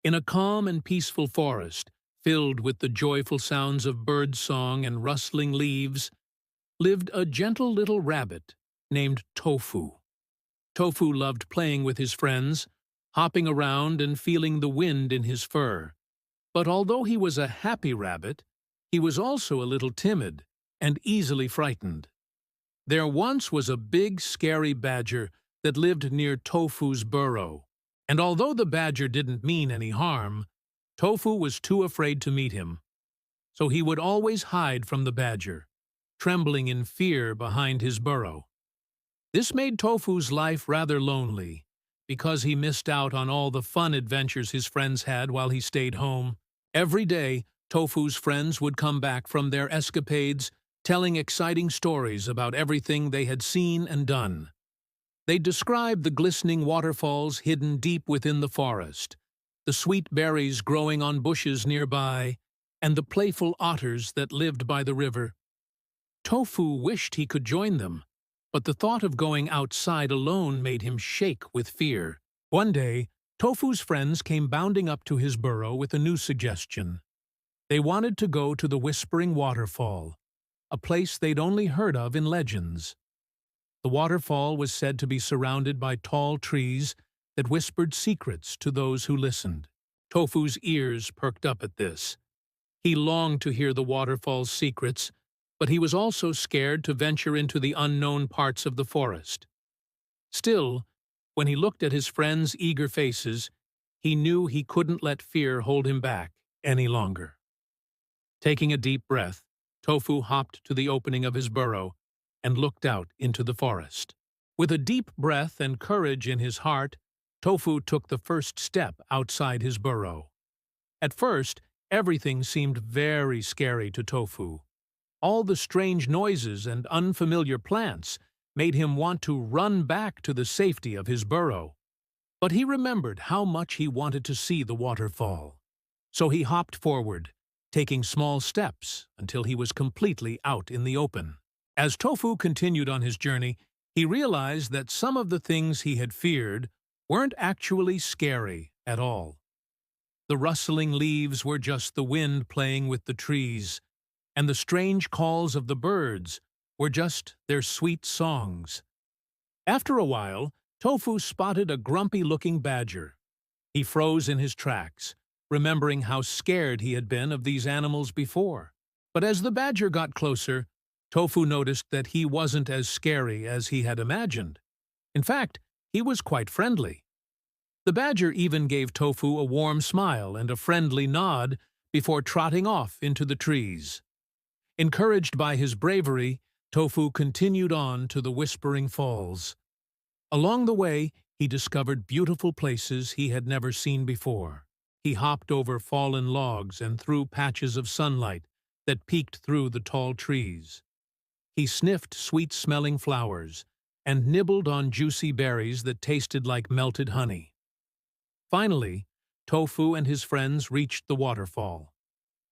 In a calm and peaceful forest, filled with the joyful sounds of bird song and rustling leaves, lived a gentle little rabbit named Tofu. Tofu loved playing with his friends, hopping around and feeling the wind in his fur. But although he was a happy rabbit, he was also a little timid and easily frightened. There once was a big, scary badger that lived near Tofu's burrow, and although the badger didn't mean any harm, Tofu was too afraid to meet him. So he would always hide from the badger, trembling in fear behind his burrow. This made Tofu's life rather lonely, because he missed out on all the fun adventures his friends had while he stayed home. Every day, Tofu's friends would come back from their escapades, telling exciting stories about everything they had seen and done. They described the glistening waterfalls hidden deep within the forest, the sweet berries growing on bushes nearby, and the playful otters that lived by the river. Tofu wished he could join them, but the thought of going outside alone made him shake with fear. One day, Tofu's friends came bounding up to his burrow with a new suggestion. They wanted to go to the Whispering Waterfall, a place they'd only heard of in legends. The waterfall was said to be surrounded by tall trees that whispered secrets to those who listened. Tofu's ears perked up at this. He longed to hear the waterfall's secrets, but he was also scared to venture into the unknown parts of the forest. Still, when he looked at his friends' eager faces, he knew he couldn't let fear hold him back any longer. Taking a deep breath, Tofu hopped to the opening of his burrow and looked out into the forest. With a deep breath and courage in his heart, Tofu took the first step outside his burrow. At first, everything seemed very scary to Tofu. All the strange noises and unfamiliar plants made him want to run back to the safety of his burrow. But he remembered how much he wanted to see the waterfall. So he hopped forward, taking small steps until he was completely out in the open. As Tofu continued on his journey, he realized that some of the things he had feared weren't actually scary at all. The rustling leaves were just the wind playing with the trees, and the strange calls of the birds were just their sweet songs. After a while, Tofu spotted a grumpy-looking badger. He froze in his tracks, remembering how scared he had been of these animals before. But as the badger got closer, Tofu noticed that he wasn't as scary as he had imagined. In fact, he was quite friendly. The badger even gave Tofu a warm smile and a friendly nod before trotting off into the trees. Encouraged by his bravery, Tofu continued on to the Whispering Falls. Along the way, he discovered beautiful places he had never seen before. He hopped over fallen logs and through patches of sunlight that peeked through the tall trees. He sniffed sweet-smelling flowers and nibbled on juicy berries that tasted like melted honey. Finally, Tofu and his friends reached the waterfall.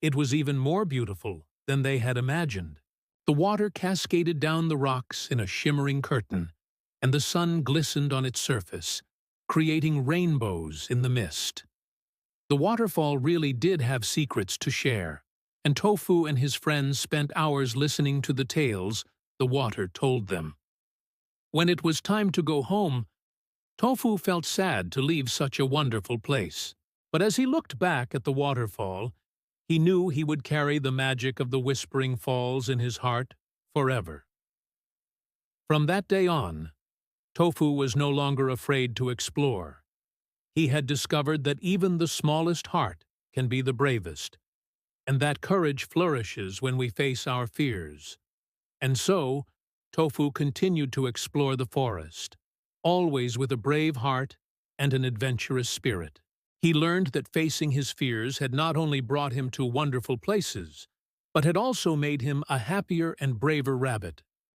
It was even more beautiful than they had imagined. The water cascaded down the rocks in a shimmering curtain, and the sun glistened on its surface, creating rainbows in the mist. The waterfall really did have secrets to share, and Tofu and his friends spent hours listening to the tales the water told them. When it was time to go home, Tofu felt sad to leave such a wonderful place. But as he looked back at the waterfall, he knew he would carry the magic of the Whispering Falls in his heart forever. From that day on, Tofu was no longer afraid to explore. He had discovered that even the smallest heart can be the bravest, and that courage flourishes when we face our fears. And so, Tofu continued to explore the forest, always with a brave heart and an adventurous spirit. He learned that facing his fears had not only brought him to wonderful places, but had also made him a happier and braver rabbit.